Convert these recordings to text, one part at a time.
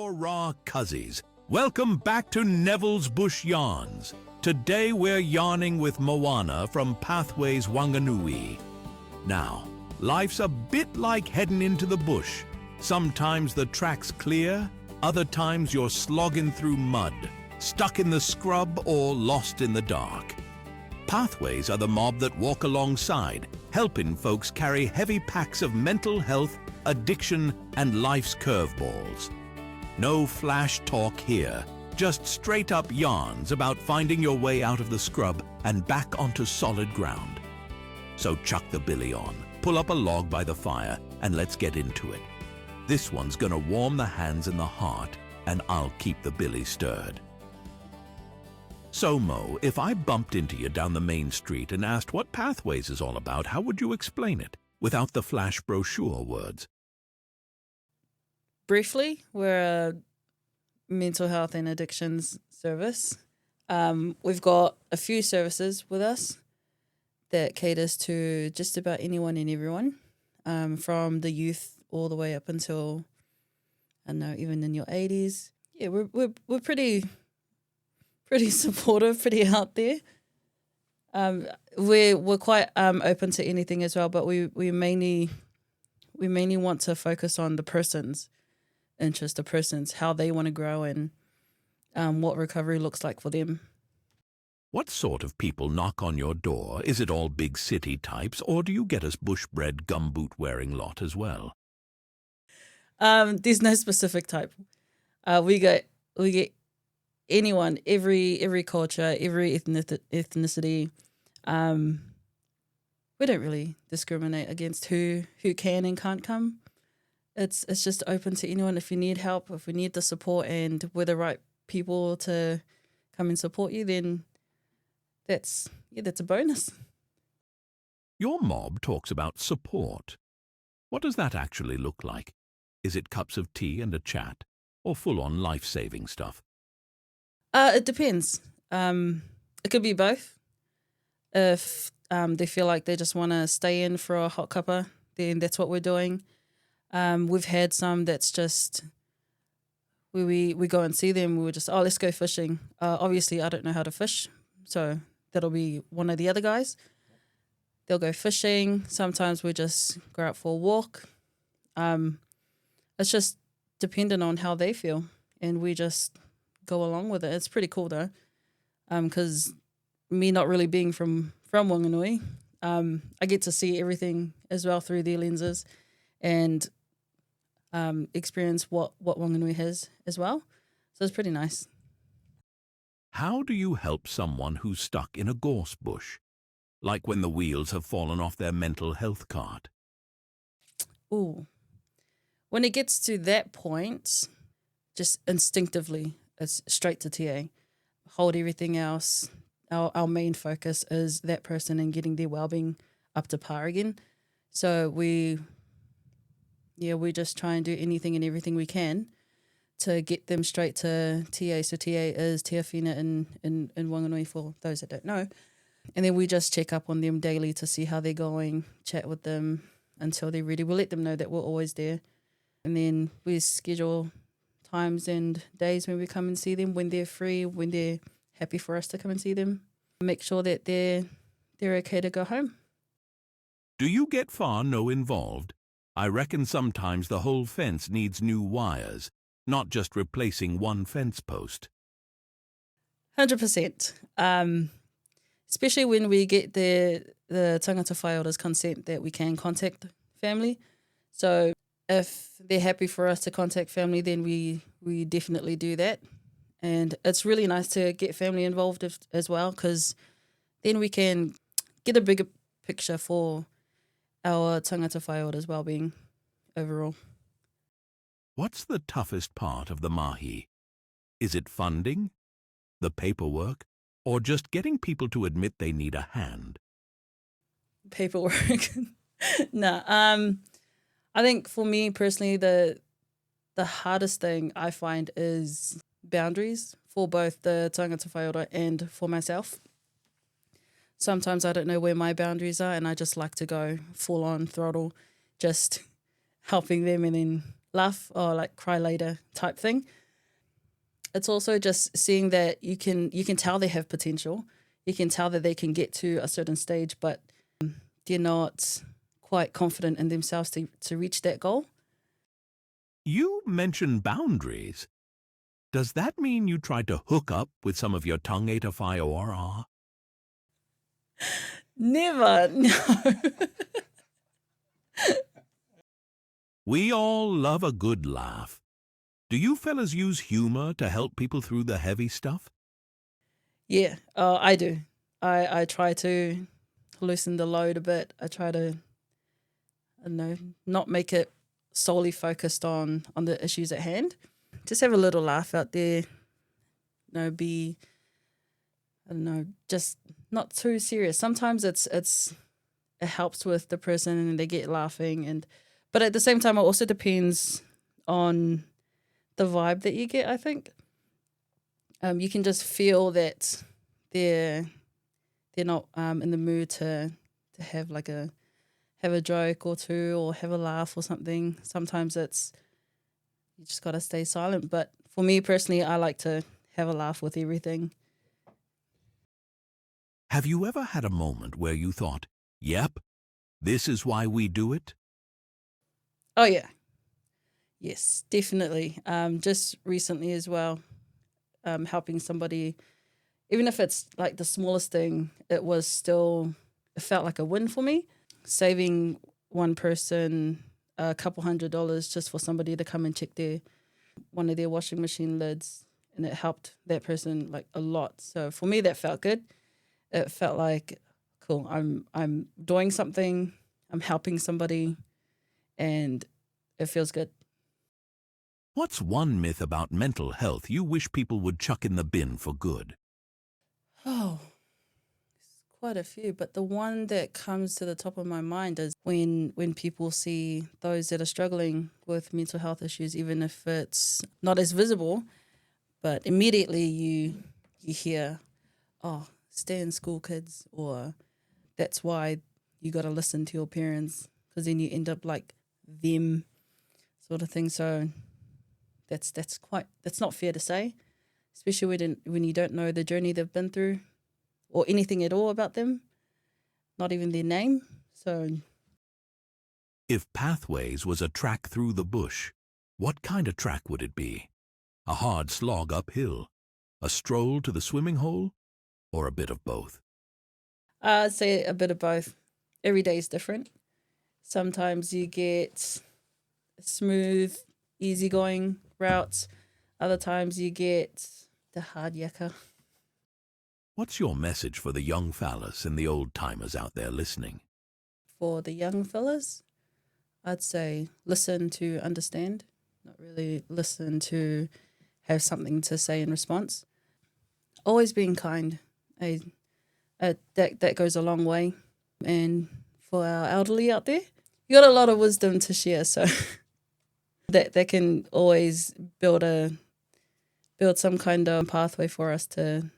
Aloha cuzzies. Welcome back to Nevilles Bush Yarns. Today we're yarning with Moana from Pathways Whanganui. Now, life's a bit like heading into the bush. Sometimes the track's clear, other times you're slogging through mud, stuck in the scrub or lost in the dark. Pathways are the mob that walk alongside, helping folks carry heavy packs of mental health, addiction, and life's curveballs. No flash talk here, just straight up yarns about finding your way out of the scrub and back onto solid ground. So chuck the billy on, pull up a log by the fire, and let's get into it. This one's gonna warm the hands and the heart, and I'll keep the billy stirred. So Mo, if I bumped into you down the main street and asked what Pathways is all about, how would you explain it, without the flash brochure words? Briefly, we're a mental health and addictions service. We've got a few services with us that caters to just about anyone and everyone, from the youth all the way up until, I don't know, even in your 80s. Yeah, we're pretty supportive, pretty out there. We're quite open to anything as well, but we mainly want to focus on the person's interest, the person's how they want to grow and what recovery looks like for them. What sort of people knock on your door? Is it all big city types, or do you get us bush-bred gumboot-wearing lot as well? There's no specific type. We get anyone, every culture, every ethnicity. We don't really discriminate against who can and can't come. It's just open to anyone. If you need help, if we need the support, and we're the right people to come and support you, then that's a bonus. Your mob talks about support. What does that actually look like? Is it cups of tea and a chat, or full-on life-saving stuff? It depends. It could be both. If they feel like they just want to stay in for a hot cuppa, then that's what we're doing. We've had some that's just we go and see them. We're just, let's go fishing. Obviously, I don't know how to fish, so that'll be one of the other guys. They'll go fishing. Sometimes we just go out for a walk. It's just dependent on how they feel, and we just go along with it. It's pretty cool though, because me not really being from Whanganui, I get to see everything as well through their lenses, and experience what Whanganui has as well. So it's pretty nice. How do you help someone who's stuck in a gorse bush? Like when the wheels have fallen off their mental health cart? Ooh. When it gets to that point, just instinctively, it's straight to TA. Hold everything else. Our main focus is that person and getting their well-being up to par again. So we just try and do anything and everything we can to get them straight to TA. So TA is Te Awhina in Whanganui, for those that don't know. And then we just check up on them daily to see how they're going, chat with them until they're ready. We'll let them know that we're always there. And then we schedule times and days when we come and see them, when they're free, when they're happy for us to come and see them. Make sure that they're okay to go home. Do you get far no involved? I reckon sometimes the whole fence needs new wires, not just replacing one fence post. 100%. Especially when we get the tangata whaiора's consent that we can contact family. So if they're happy for us to contact family, then we definitely do that. And it's really nice to get family involved as well, because then we can get a bigger picture for our tangata whaiора's well-being overall. What's the toughest part of the mahi? Is it funding, the paperwork, or just getting people to admit they need a hand? Paperwork. No. I think for me personally, the hardest thing I find is boundaries for both the tangata whaiora and for myself. Sometimes I don't know where my boundaries are, and I just like to go full on throttle, just helping them and then laugh or like cry later type thing. It's also just seeing that you can tell they have potential. You can tell that they can get to a certain stage, but they're not quite confident in themselves to reach that goal. You mentioned boundaries. Does that mean you tried to hook up with some of your tangata whaiora? Never, no. We all love a good laugh. Do you fellas use humor to help people through the heavy stuff? Yeah, I do. I try to loosen the load a bit. I try to, I don't know, not make it solely focused on the issues at hand. Just have a little laugh out there. Be, I don't know, just not too serious. Sometimes it helps with the person and they get laughing, but at the same time, it also depends on the vibe that you get. I think you can just feel that they're not in the mood to have like have a joke or two or have a laugh or something. Sometimes you just got to stay silent. But for me personally, I like to have a laugh with everything. Have you ever had a moment where you thought, yep, this is why we do it? Oh, yeah. Yes, definitely. Just recently as well, helping somebody, even if it's like the smallest thing, it felt like a win for me. Saving one person a couple $100 just for somebody to come and check one of their washing machine lids, and it helped that person like a lot. So for me, that felt good. It felt like, cool, I'm doing something, I'm helping somebody, and it feels good. What's one myth about mental health you wish people would chuck in the bin for good? Oh, there's quite a few, but the one that comes to the top of my mind is when people see those that are struggling with mental health issues, even if it's not as visible, but immediately you hear, oh, stay in school, kids, or that's why you got to listen to your parents, because then you end up like them sort of thing. So that's not fair to say, especially when you don't know the journey they've been through or anything at all about them, not even their name. So If Pathways was a track through the bush, what kind of track would it be? A hard slog uphill? A stroll to the swimming hole? Or a bit of both? I'd say a bit of both. Every day is different. Sometimes you get smooth, easygoing routes. Other times you get the hard yakka. What's your message for the young fellas and the old-timers out there listening? For the young fellas, I'd say listen to understand, not really listen to have something to say in response. Always being kind. That goes a long way. And for our elderly out there, you got a lot of wisdom to share, so that can always build some kind of pathway for us to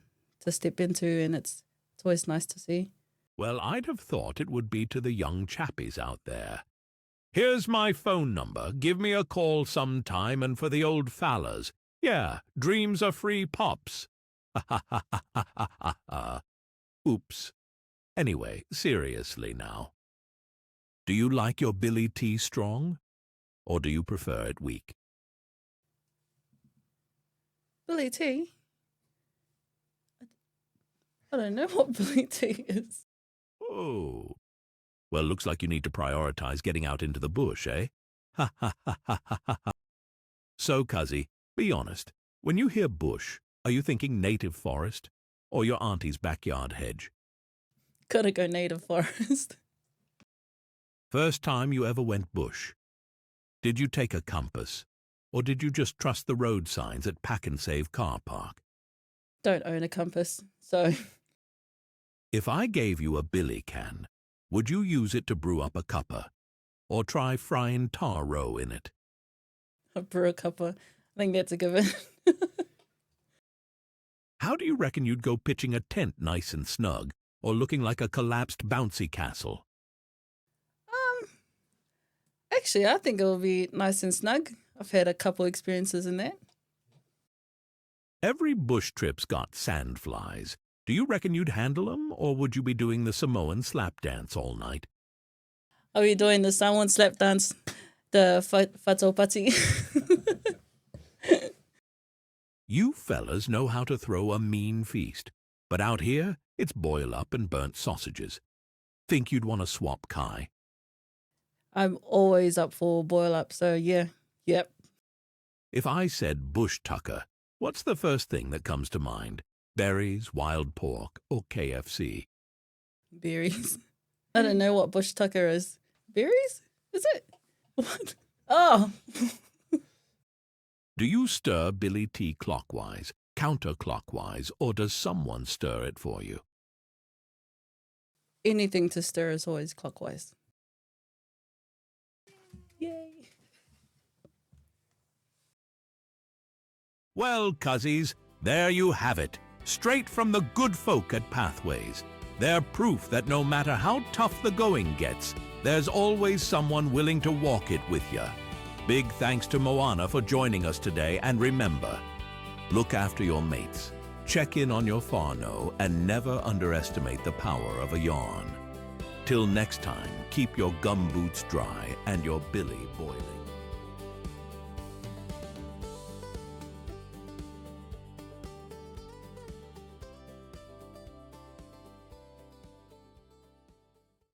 step into, and it's always nice to see. Well, I'd have thought it would be to the young chappies out there. Here's my phone number. Give me a call sometime, and for the old fellas, yeah, dreams are free pops. Oops. Anyway, seriously now. Do you like your Billy tea strong, or do you prefer it weak? Billy tea? I don't know what Billy tea is. Oh. Well, looks like you need to prioritize getting out into the bush, eh? Ha ha ha ha ha ha. So, cuzzy, be honest. When you hear bush, are you thinking native forest or your auntie's backyard hedge? Gotta go native forest. First time you ever went bush, did you take a compass, or did you just trust the road signs at Pack and Save car park? Don't own a compass, so... If I gave you a billy can, would you use it to brew up a cuppa, or try frying tar roe in it? A brew a cuppa. I think that's a given. How do you reckon you'd go pitching a tent nice and snug, or looking like a collapsed bouncy castle? Actually, I think it'll be nice and snug. I've had a couple experiences in that. Every bush trip's got sandflies. Do you reckon you'd handle them, or would you be doing the Samoan slap dance all night? Are we doing the Samoan slap dance, the whataupati? You fellas know how to throw a mean feast, but out here, it's boil up and burnt sausages. Think you'd want to swap Kai? I'm always up for boil up, so yeah, yep. If I said bush tucker, what's the first thing that comes to mind? Berries, wild pork, or KFC? Berries. I don't know what bush tucker is. Berries? Is it? What? Oh. Do you stir billy tea clockwise, counterclockwise, or does someone stir it for you? Anything to stir is always clockwise. Yay. Well, cuzzies, there you have it. Straight from the good folk at Pathways. They're proof that no matter how tough the going gets, there's always someone willing to walk it with you. Big thanks to Moana for joining us today, and remember, look after your mates, check in on your whānau, and never underestimate the power of a yarn. Till next time, keep your gum boots dry and your billy boiling.